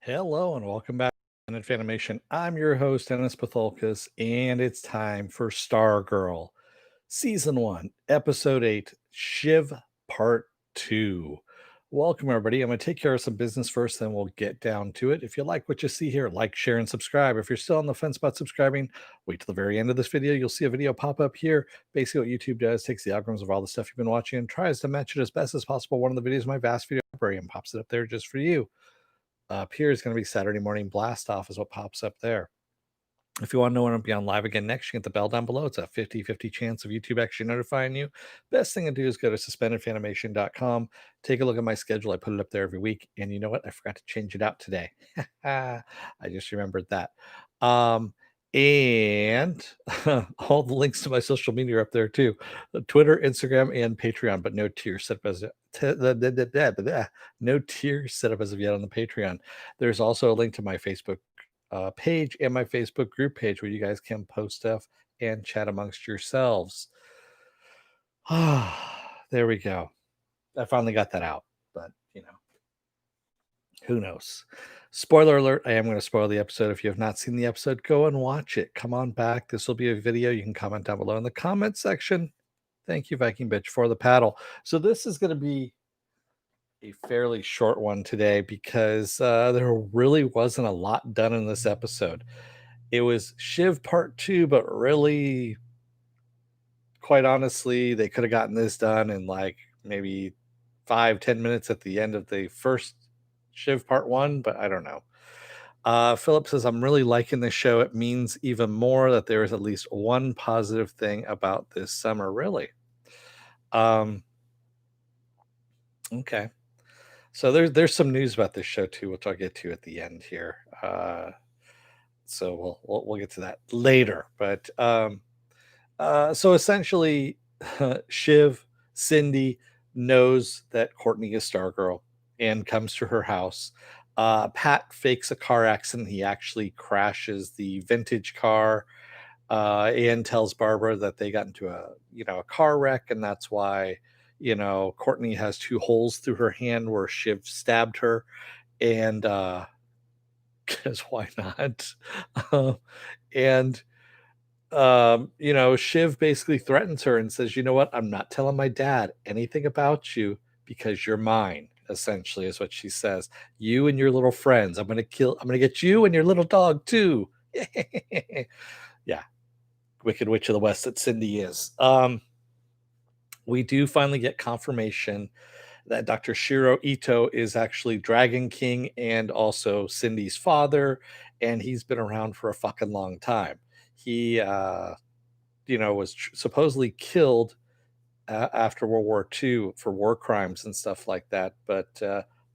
Hello and welcome back to Fanimation. I'm your host, Dennis Bithoulkas, and it's time for Stargirl, Season 1, Episode 8, Shiv Part 2. Welcome, everybody. I'm going to take care of some business first, then we'll get down to it. If you like what you see here, like, share, and subscribe. If you're still on the fence about subscribing, wait till the very end of this video. You'll see a video pop up here. Basically, what YouTube does, takes the algorithms of all the stuff you've been watching and tries to match it as best as possible. One of the videos in my vast video library and pops it up there just for you. Up here is going to be Saturday morning blast off is what pops up there. If you want to know when I'll be on live again next, you can hit the bell down below. It's a 50-50 chance of YouTube actually notifying you. Best thing to do is go to suspendedfanimation.com. Take a look at my schedule. I put it up there every week. And you know what? I forgot to change it out today. I just remembered that. And all the links to my social media are up there too. Twitter, Instagram, and Patreon, but no tier set up as no tier set up as of yet on the Patreon. There's also a link to my Facebook page and my Facebook group page where you guys can post stuff and chat amongst yourselves. There we go. I finally got that out, but who knows? Spoiler alert, I am going to spoil the episode. If you have not seen the episode, go and watch it. Come on back. This will be a video. You can comment down below in the comment section. Thank you, Viking Bitch, for the paddle. So this is going to be a fairly short one today because there really wasn't a lot done in this episode. It was Shiv Part 2, but really, quite honestly, they could have gotten this done in like maybe 5-10 minutes at the end of the first Shiv Part 1, but I don't know. Philip says, I'm really liking this show. It means even more that there is at least one positive thing about this summer, really. Okay. So there's some news about this show too, which I'll get to at the end here. So we'll get to that later. But so essentially, Shiv, Cindy knows that Courtney is Stargirl and comes to her house. Pat fakes a car accident. He actually crashes the vintage car and tells Barbara that they got into a car wreck, and that's why Courtney has 2 holes through her hand where Shiv stabbed her, and because why not? And Shiv basically threatens her and says, you know what, I'm not telling my dad anything about you because you're mine, essentially is what she says. You and your little friends, I'm gonna get you and your little dog too. Yeah, Wicked Witch of the West that Cindy is. We do finally get confirmation that Dr. Shiro Ito is actually Dragon King and also Cindy's father, and he's been around for a fucking long time. He, was supposedly killed after World War II for war crimes and stuff like that, but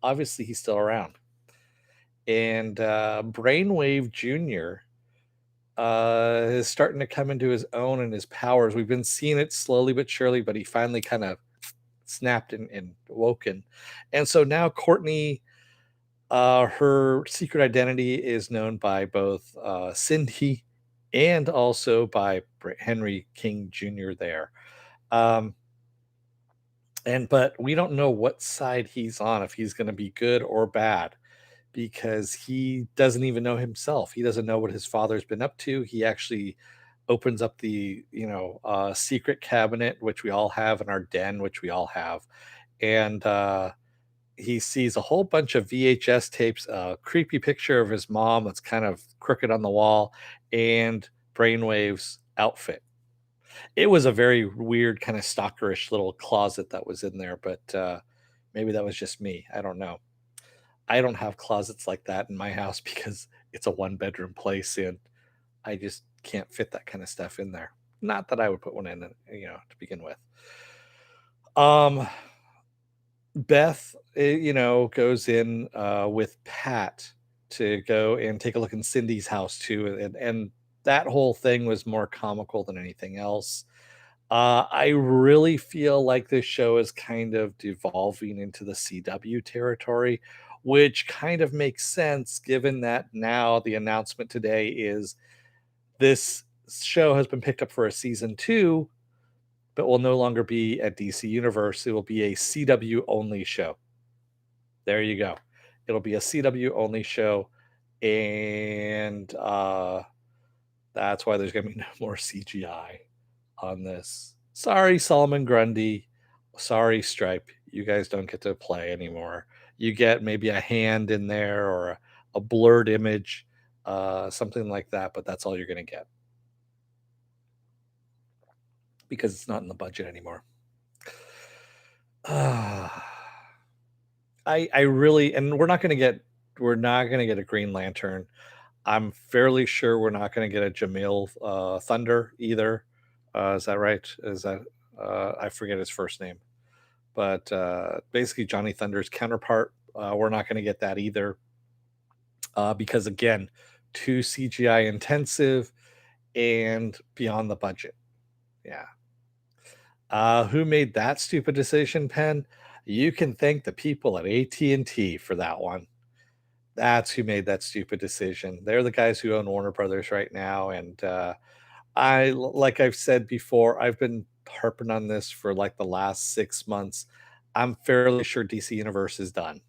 obviously he's still around. And Brainwave Jr. Is starting to come into his own and his powers. We've been seeing it slowly but surely, but he finally kind of snapped and woken. And so now Courtney, her secret identity is known by both Cindy and also by Henry King Jr. there. But we don't know what side he's on, if he's going to be good or bad, because he doesn't even know himself. He doesn't know what his father's been up to. He actually opens up the secret cabinet, which we all have, in our den, which we all have, and he sees a whole bunch of VHS tapes, a creepy picture of his mom that's kind of crooked on the wall, and Brainwave's outfit. It was a very weird, kind of stalkerish little closet that was in there, but maybe that was just me. I don't know. I don't have closets like that in my house because it's a 1-bedroom place and I just can't fit that kind of stuff in there. Not that I would put one in, to begin with. Beth, goes in with Pat to go and take a look in Cindy's house too, and that whole thing was more comical than anything else. I really feel like this show is kind of devolving into the CW territory, which kind of makes sense given that now the announcement today is this show has been picked up for a season 2, but will no longer be at DC Universe. It will be a CW only show. There you go. It'll be a CW only show, and that's why there's gonna be no more CGI on this. Sorry, Solomon Grundy. Sorry, Stripe. You guys don't get to play anymore. You get maybe a hand in there or a blurred image, something like that, but that's all you're gonna get because it's not in the budget anymore. Ah, I really, and we're not gonna get a Green Lantern. I'm fairly sure we're not gonna get a Jamil Thunder either. Is that right? Is that I forget his first name, but basically Johnny Thunder's counterpart. We're not going to get that either because again, too CGI intensive and beyond the budget. Yeah. Who made that stupid decision, Penn? You can thank the people at AT&T for that one. That's who made that stupid decision. They're the guys who own Warner Brothers right now, and like I've said before, I've been harping on this for like the last 6 months. I'm fairly sure DC Universe is done.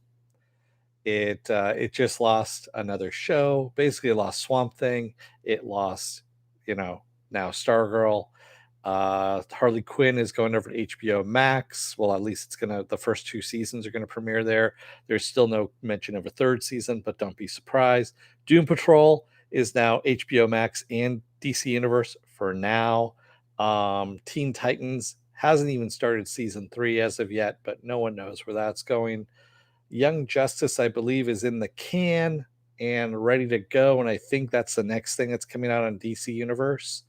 It just lost another show. Basically, it lost Swamp Thing. It lost, you know, now Stargirl. Harley Quinn is going over to HBO Max. Well, at least it's gonna. The first two seasons are gonna premiere there. There's still no mention of a third season, but don't be surprised. Doom Patrol is now HBO Max and DC Universe for now. Teen Titans hasn't even started season 3 as of yet, but no one knows where that's going. Young Justice, I believe, is in the can and ready to go. And I think that's the next thing that's coming out on DC Universe,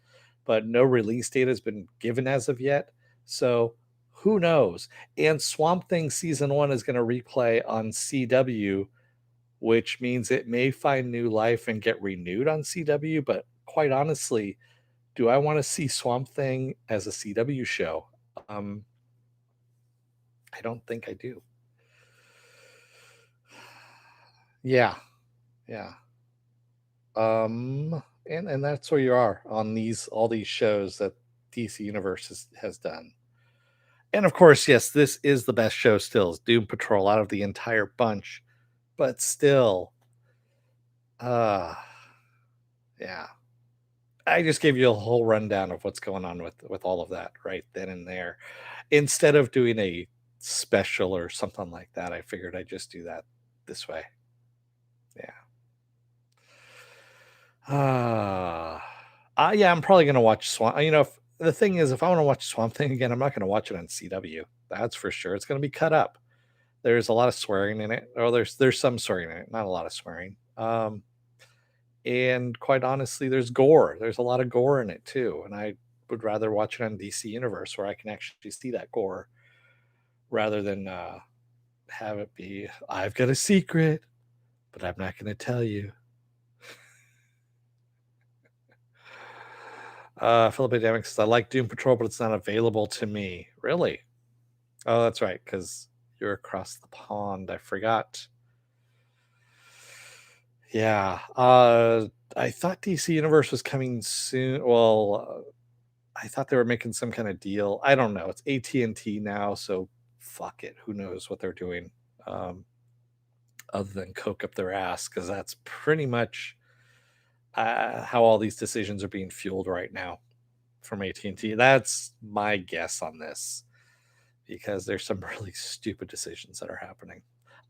but no release date has been given as of yet. So who knows? And Swamp Thing season 1 is going to replay on CW, which means it may find new life and get renewed on CW. But quite honestly, do I want to see Swamp Thing as a CW show? Um, I don't think I do. Yeah, yeah. And that's where you are on these all these shows that DC Universe has done. And of course, yes, this is the best show still, is Doom Patrol out of the entire bunch. But still, uh yeah. I just gave you a whole rundown of what's going on with all of that right then and there. Instead of doing a special or something like that, I figured I'd just do that this way. Yeah. Ah, yeah, I'm probably gonna watch Swamp. If the thing is, if I want to watch Swamp Thing again, I'm not gonna watch it on CW. That's for sure. It's gonna be cut up. There's a lot of swearing in it. Oh, there's some swearing in it, not a lot of swearing. And quite honestly, there's gore. There's a lot of gore in it too, and I would rather watch it on DC Universe where I can actually see that gore rather than have it be I've got a secret, but I'm not gonna tell you. Philip Dynamics says, I like Doom Patrol, but it's not available to me. Really? Oh, that's right, because you're across the pond. I forgot. Yeah. I thought DC Universe was coming soon. Well, I thought they were making some kind of deal. I don't know. It's AT&T now, so fuck it. Who knows what they're doing um, other than coke up their ass, because that's pretty much how all these decisions are being fueled right now from AT&T. That's my guess on this because there's some really stupid decisions that are happening.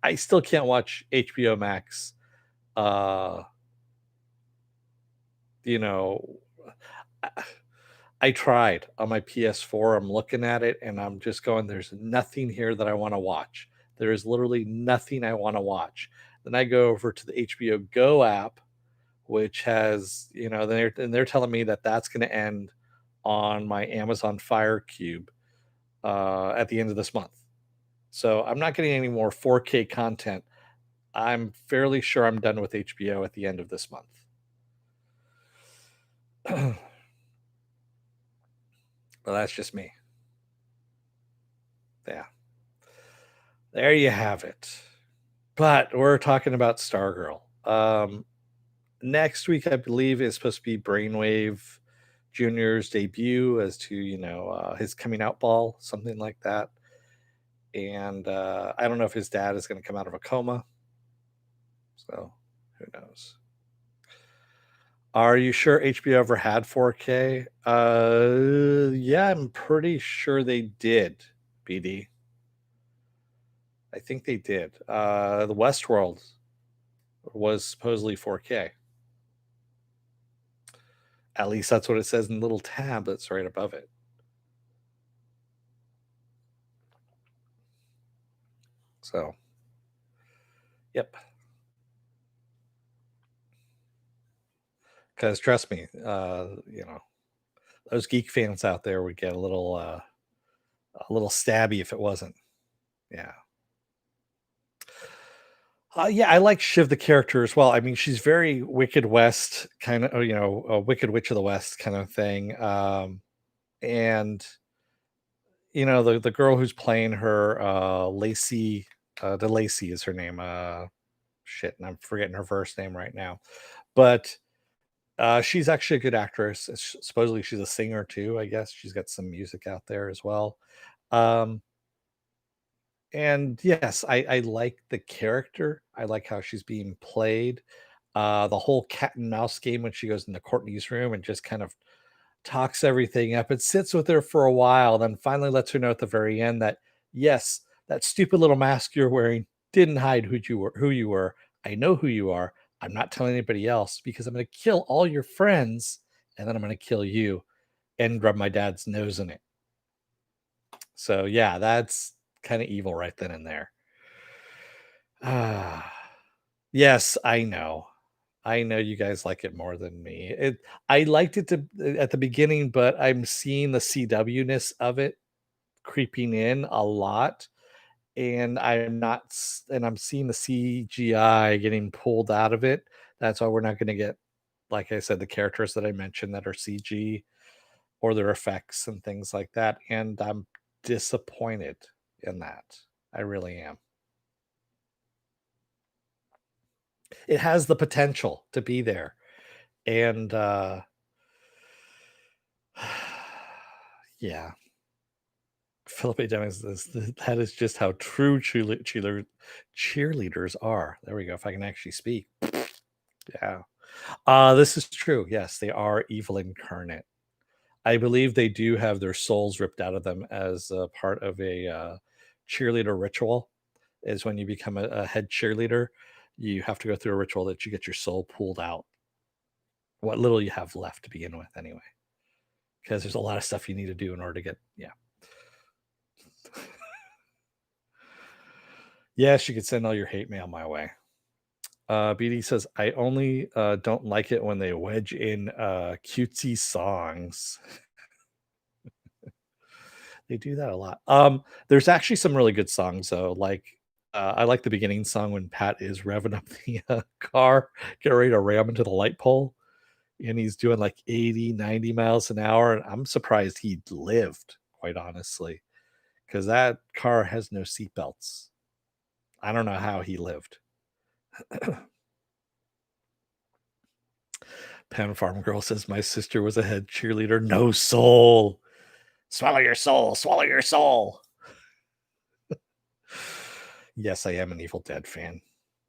I still can't watch HBO Max. Uh, you know, I, I tried on my PS4. I'm looking at it and I'm just going, there's nothing here that I want to watch. There is literally nothing I want to watch. Then I go over to the HBO Go app, which has, they're telling me that that's going to end on my Amazon Fire Cube at the end of this month. So I'm not getting any more 4K content. I'm fairly sure I'm done with HBO at the end of this month. Well, that's just me. Yeah. There you have it. But we're talking about Stargirl. Next week, I believe, is supposed to be Brainwave Junior's debut as to, his coming out ball, something like that. And I don't know if his dad is going to come out of a coma. So who knows? Are you sure HBO ever had 4K? Yeah, I'm pretty sure they did, BD. I think they did. The Westworld was supposedly 4K. At least that's what it says in the little tab that's right above it. So, yep. Because trust me, those geek fans out there would get a little stabby if it wasn't. Yeah. Yeah, I like Shiv the character as well. I mean, she's very Wicked West kind of, a Wicked Witch of the West kind of thing. And the girl who's playing her, Lacey, DeLacy is her name. Shit, and I'm forgetting her first name right now. But she's actually a good actress. Supposedly she's a singer too. I guess she's got some music out there as well. Um, and yes, I like the character. I like how she's being played. The whole cat and mouse game when she goes into Courtney's room and just kind of talks everything up and sits with her for a while, then finally lets her know at the very end that yes, that stupid little mask you're wearing didn't hide who you were. I know who you are. I'm not telling anybody else because I'm going to kill all your friends and then I'm going to kill you and rub my dad's nose in it. So yeah, that's kind of evil right then and there. Ah, yes, I know. I know you guys like it more than me. I liked it at the beginning, but I'm seeing the CW-ness of it creeping in a lot, and I'm seeing the CGI getting pulled out of it. That's why we're not going to get, like I said, the characters that I mentioned that are CG or their effects and things like that. And I'm disappointed in that. I really am. It has the potential to be there, and yeah, Philip A. Demings says that is just how true cheerleaders are. There we go. If I can actually speak. Yeah. This is true. Yes, they are evil incarnate. I believe they do have their souls ripped out of them as a part of a cheerleader ritual. Is when you become a head cheerleader, you have to go through a ritual that you get your soul pulled out. What little you have left to begin with, anyway, because there's a lot of stuff you need to do in order to get. Yeah. Yes, you could send all your hate mail my way. BD says, I only don't like it when they wedge in cutesy songs. They do that a lot. There's actually some really good songs though. Like I like the beginning song when Pat is revving up the car, getting ready to ram into the light pole, and he's doing like 80, 90 miles an hour. And I'm surprised he lived, quite honestly, because that car has no seatbelts. I don't know how he lived. Pan Farm Girl says, my sister was a head cheerleader. No soul. Swallow your soul. Swallow your soul. Yes, I am an Evil Dead fan.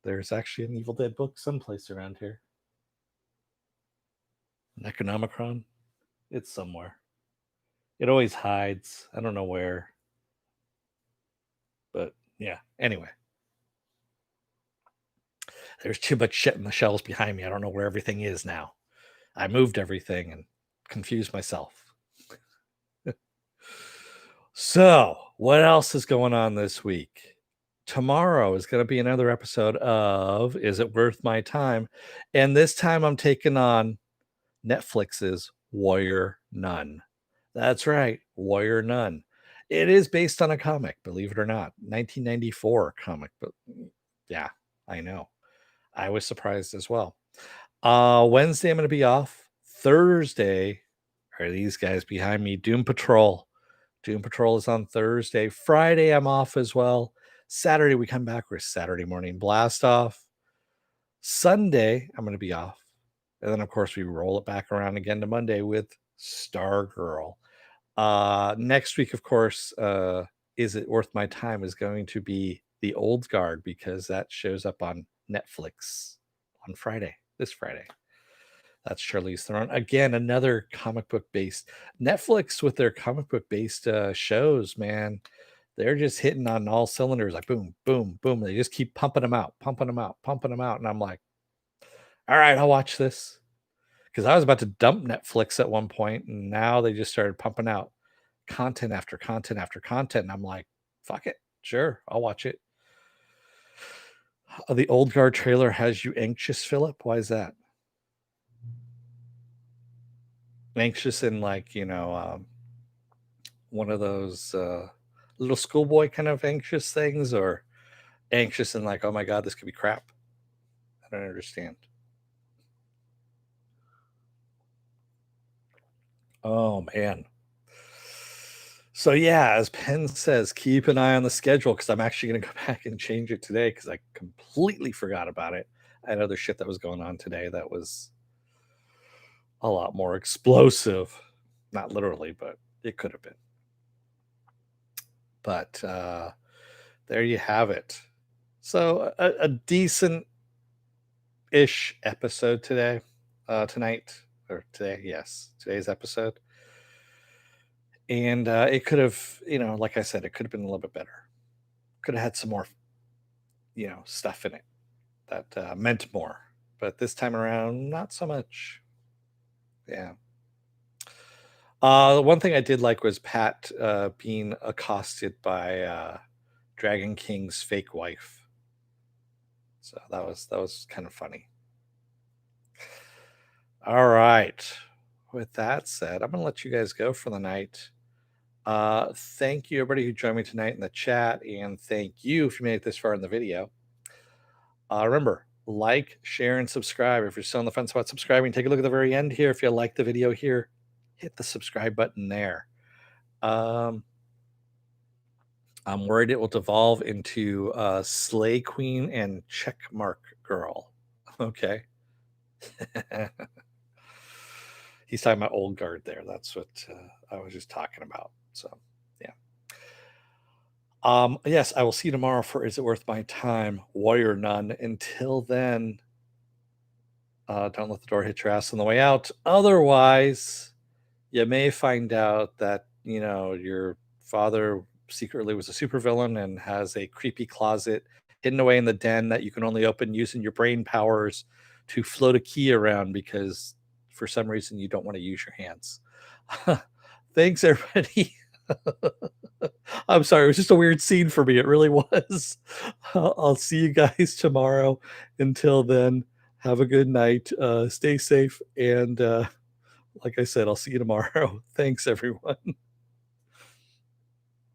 There's actually an Evil Dead book someplace around here. Necronomicron. It's somewhere. It always hides. I don't know where. But yeah. Anyway, there's too much shit in the shelves behind me. I don't know where everything is now. I moved everything and confused myself. So, what else is going on this week? Tomorrow is going to be another episode of Is It Worth My Time? And this time I'm taking on Netflix's Warrior Nun. That's right, Warrior Nun. It is based on a comic, believe it or not, 1994 comic. But yeah, I know. I was surprised as well. Wednesday, I'm going to be off. Thursday, are these guys behind me? Doom Patrol. Doom Patrol is on Thursday. Friday, I'm off as well. Saturday, we come back with Saturday morning blast off. Sunday, I'm going to be off. And then, of course, we roll it back around again to Monday with Stargirl. Next week, of course, Is It Worth My Time is going to be the Old Guard because that shows up on Netflix on Friday, this Friday. That's Charlize Theron. Again, another comic book based Netflix with their comic book based shows, man. They're just hitting on all cylinders, like boom, boom, boom. They just keep pumping them out, pumping them out, pumping them out. And I'm like, all right, I'll watch this. Because I was about to dump Netflix at one point, and now they just started pumping out content after content after content. And I'm like, fuck it. Sure, I'll watch it. The Old Guard trailer has you anxious, Philip? Why is that? Anxious in like, one of those little schoolboy kind of anxious things, or anxious and like, oh my God, this could be crap? I don't understand. Oh man. So yeah, as Penn says, keep an eye on the schedule because I'm actually going to go back and change it today because I completely forgot about it. I had other shit that was going on today that was a lot more explosive. Not literally, but it could have been. But there you have it. So a decent ish episode today, tonight, or today. Yes, today's episode. And it could have, like I said, it could have been a little bit better. Could have had some more, stuff in it that meant more. But this time around, not so much. Yeah. The one thing I did like was Pat being accosted by Dragon King's fake wife. So that was kind of funny. All right. With that said, I'm gonna let you guys go for the night. Thank you everybody who joined me tonight in the chat, and thank you if you made it this far in the video. Remember, like, share, and subscribe. If you're still on the fence about subscribing, take a look at the very end here. If you like the video here, hit the subscribe button there. I'm worried it will devolve into Slay Queen and Checkmark Girl. Okay. He's talking about Old Guard there. That's what I was just talking about. So, yeah. Yes, I will see you tomorrow for Is It Worth My Time? Warrior Nun. Until then, don't let the door hit your ass on the way out. Otherwise, you may find out that, your father secretly was a supervillain and has a creepy closet hidden away in the den that you can only open using your brain powers to float a key around because for some reason you don't want to use your hands. Thanks, everybody. I'm sorry. It was just a weird scene for me. It really was. I'll see you guys tomorrow. Until then, have a good night. Stay safe. And like I said, I'll see you tomorrow. Thanks, everyone.